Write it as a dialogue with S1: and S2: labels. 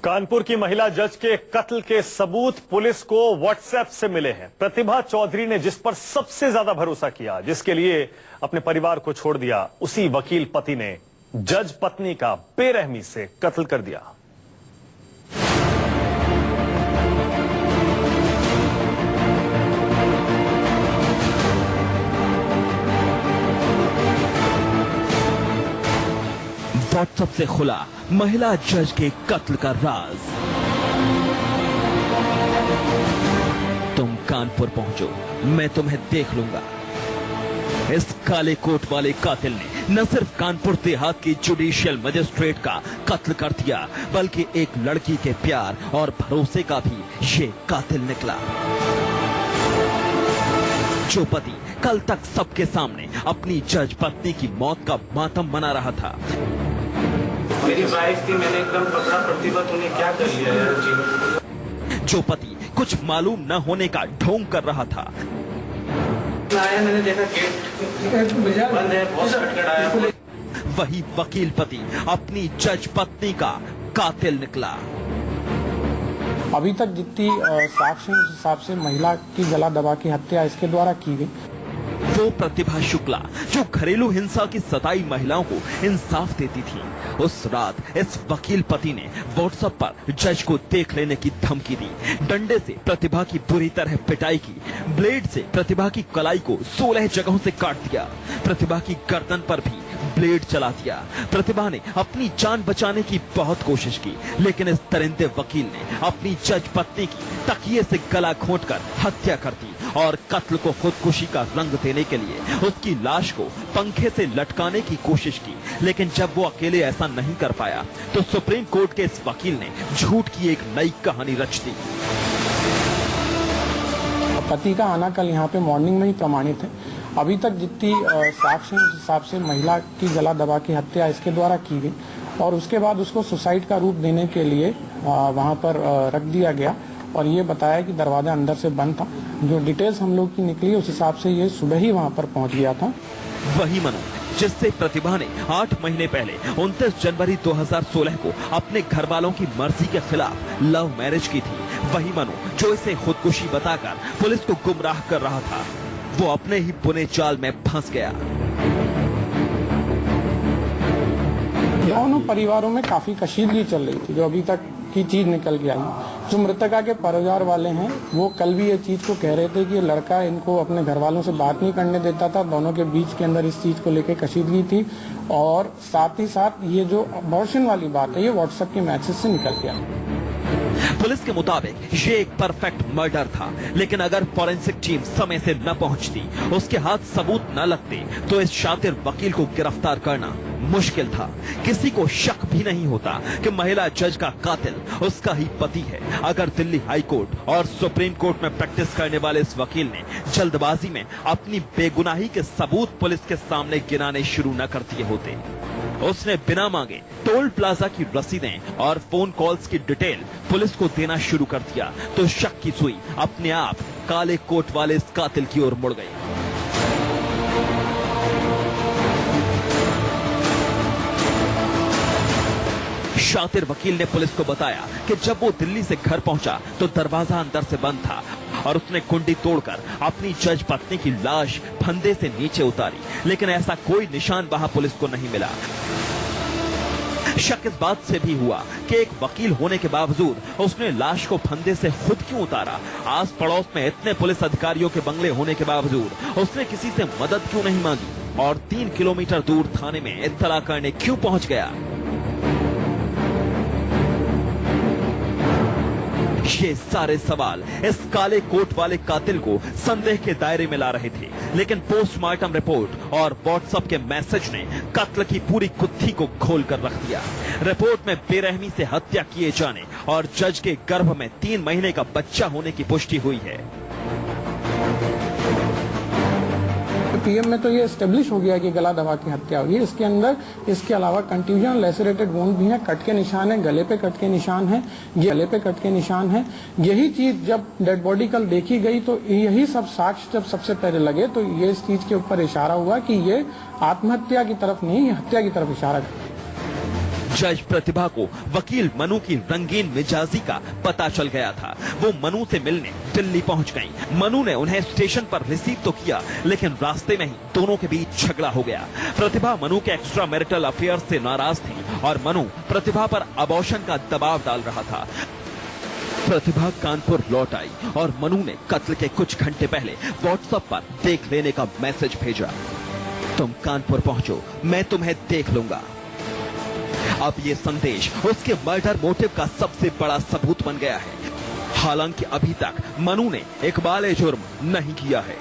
S1: कानपुर की महिला जज के कत्ल के सबूत पुलिस को व्हाट्सएप से मिले हैं। प्रतिभा चौधरी ने जिस पर सबसे ज्यादा भरोसा किया, जिसके लिए अपने परिवार को छोड़ दिया, उसी वकील पति ने जज पत्नी का बेरहमी से कत्ल कर दिया।
S2: व्हाट्सएप से खुला महिला जज के कत्ल का राज। तुम कानपुर पहुंचो, मैं तुम्हें देख लूंगा। इस काले कोट वाले कातिल ने न सिर्फ कानपुर देहात की जुडिशियल मजिस्ट्रेट का कत्ल कर दिया, बल्कि एक लड़की के प्यार और भरोसे का भी ये कातिल निकला। जो पति कल तक सबके सामने अपनी जज पत्नी की मौत का मातम मना रहा था,
S3: मेरी वाइफ थी, मैंने एकदम पकड़ा, प्रतिभा तूने क्या कर लिया यार जी।
S2: जो पति कुछ मालूम न होने का ढोंग कर रहा था,
S3: आया, मैंने देखा गेट बंद है, बहुत खटखटाया।
S2: वही वकील पति अपनी जज पत्नी का कातिल निकला।
S4: अभी तक जितनी साक्ष्य उस हिसाब से महिला की गला दबा की हत्या इसके द्वारा की गई।
S2: वो प्रतिभा शुक्ला जो घरेलू हिंसा की सताई महिलाओं को इंसाफ देती थी, उस रात इस वकील पति ने व्हाट्सएप पर जज को देख लेने की धमकी दी, डंडे से प्रतिभा की बुरी तरह पिटाई की, ब्लेड से प्रतिभा की कलाई को 16 जगहों से काट दिया, प्रतिभा की गर्दन पर भी ब्लेड चला दिया। प्रतिभा ने अपनी जान बचाने की बहुत कोशिश की, लेकिन इस दरिंदे वकील ने अपनी जज पत्नी की तकिए से गला घोंटकर हत्या कर दी और कत्ल को खुदकुशी का रंग देने के लिए उसकी लाश को पंखे से लटकाने की कोशिश की। लेकिन जब वो अकेले ऐसा नहीं कर पाया, तो सुप्रीम कोर्ट के इस वकील ने झूठ की एक नई कहानी रच दी।
S4: पति का आना कल यहाँ पे मॉर्निंग में ही प्रमाणित है। अभी तक जितनी साक्ष्य उस हिसाब से महिला की गला दबा की हत्या इसके द्वारा की गई और उसके बाद उसको सुसाइड का रूप देने के लिए वहाँ पर रख दिया गया और ये बताया कि दरवाजा अंदर से बंद था। जो डिटेल्स हम लोग की निकली उस हिसाब से ये सुबह ही वहाँ पर पहुँच गया था।
S2: वही मनु जिससे प्रतिभा ने 8 महीने पहले 29 जनवरी 2016 को अपने घर वालों की मर्जी के खिलाफ लव मैरिज की थी, वही मनु जो इसे खुदकुशी बताकर पुलिस को गुमराह कर रहा था, वो अपने ही बुने जाल में फंस गया।
S4: दोनों परिवारों में काफी कशीदगी चल रही थी, जो अभी तक की चीज निकल के आई। जो मृतका के परिवार वाले हैं वो कल भी ये चीज को कह रहे थे कि लड़का इनको अपने घर वालों से बात नहीं करने देता था। दोनों के बीच के अंदर इस चीज को लेकर कशीदगी थी और साथ ही साथ ये जो अबॉर्शन वाली बात है ये व्हाट्सएप के मैसेज से निकल गया।
S2: पुलिस के मुताबिक ये एक परफेक्ट मर्डर था, लेकिन अगर फॉरेंसिक टीम समय से न पहुंचती, उसके हाथ सबूत न लगते, तो इस शातिर वकील को गिरफ्तार करना मुश्किल था। किसी को शक भी नहीं होता कि महिला जज का कातिल उसका ही पति है, अगर दिल्ली हाई कोर्ट और सुप्रीम कोर्ट में प्रैक्टिस करने वाले इस वकील ने जल्दबाजी में अपनी बेगुनाही के सबूत पुलिस के सामने गिनाने शुरू न कर दिए होते। उसने बिना मांगे टोल प्लाजा की रसीदें और फोन कॉल्स की डिटेल पुलिस को देना शुरू कर दिया, तो शक की सुई अपने आप काले कोट वाले इस कातिल की ओर मुड़ गई। शातिर वकील ने पुलिस को बताया कि जब वो दिल्ली से घर पहुंचा तो दरवाजा अंदर से बंद था और उसने कुंडी तोड़कर अपनी जज पत्नी की लाश फंदे से नीचे उतारी, लेकिन ऐसा कोई निशान वहां पुलिस को नहीं मिला। शक इस बात से भी हुआ कि एक वकील होने के बावजूद उसने लाश को फंदे से खुद क्यों उतारा। आस पड़ोस में इतने पुलिस अधिकारियों के बंगले होने के बावजूद उसने किसी से मदद क्यों नहीं मांगी और 3 किलोमीटर दूर थाने में इत्तला करने क्यों पहुंच गया। ये सारे सवाल इस काले कोट वाले कातिल को संदेह के दायरे में ला रहे थे, लेकिन पोस्टमार्टम रिपोर्ट और व्हाट्सएप के मैसेज ने कत्ल की पूरी गुत्थी को खोल कर रख दिया। रिपोर्ट में बेरहमी से हत्या किए जाने और जज के गर्भ में 3 महीने का बच्चा होने की पुष्टि हुई है।
S4: पीएम में तो ये एस्टेब्लिश हो गया कि गला दबा की हत्या हुई। इसके अंदर इसके अलावा कंट्यूजन लेसरेटेड वुंड भी है, कट के निशान है, गले पे कट के निशान है, गले पे कट के निशान है। यही चीज जब डेड बॉडी कल देखी गई तो यही सब साक्ष्य जब सबसे पहले लगे तो ये इस चीज के ऊपर इशारा हुआ कि ये आत्महत्या की तरफ नहीं, हत्या की तरफ इशारा।
S2: जज प्रतिभा को वकील मनु की रंगीन मिजाजी का पता चल गया था। वो मनु से मिलने दिल्ली पहुंच गईं। मनु ने उन्हें स्टेशन पर रिसीव तो किया, लेकिन रास्ते में ही दोनों के बीच झगड़ा हो गया। प्रतिभा मनु के एक्स्ट्रा मैरिटल अफेयर से नाराज थी और मनु प्रतिभा पर अबॉर्शन का दबाव डाल रहा था। प्रतिभा कानपुर लौट आई और मनु ने कत्ल के कुछ घंटे पहले व्हाट्सएप पर देख लेने का मैसेज भेजा। तुम कानपुर पहुंचो, मैं तुम्हें देख लूंगा। अब ये संदेश उसके मर्डर मोटिव का सबसे बड़ा सबूत बन गया है। हालांकि अभी तक मनु ने इकबाल जुर्म नहीं किया है।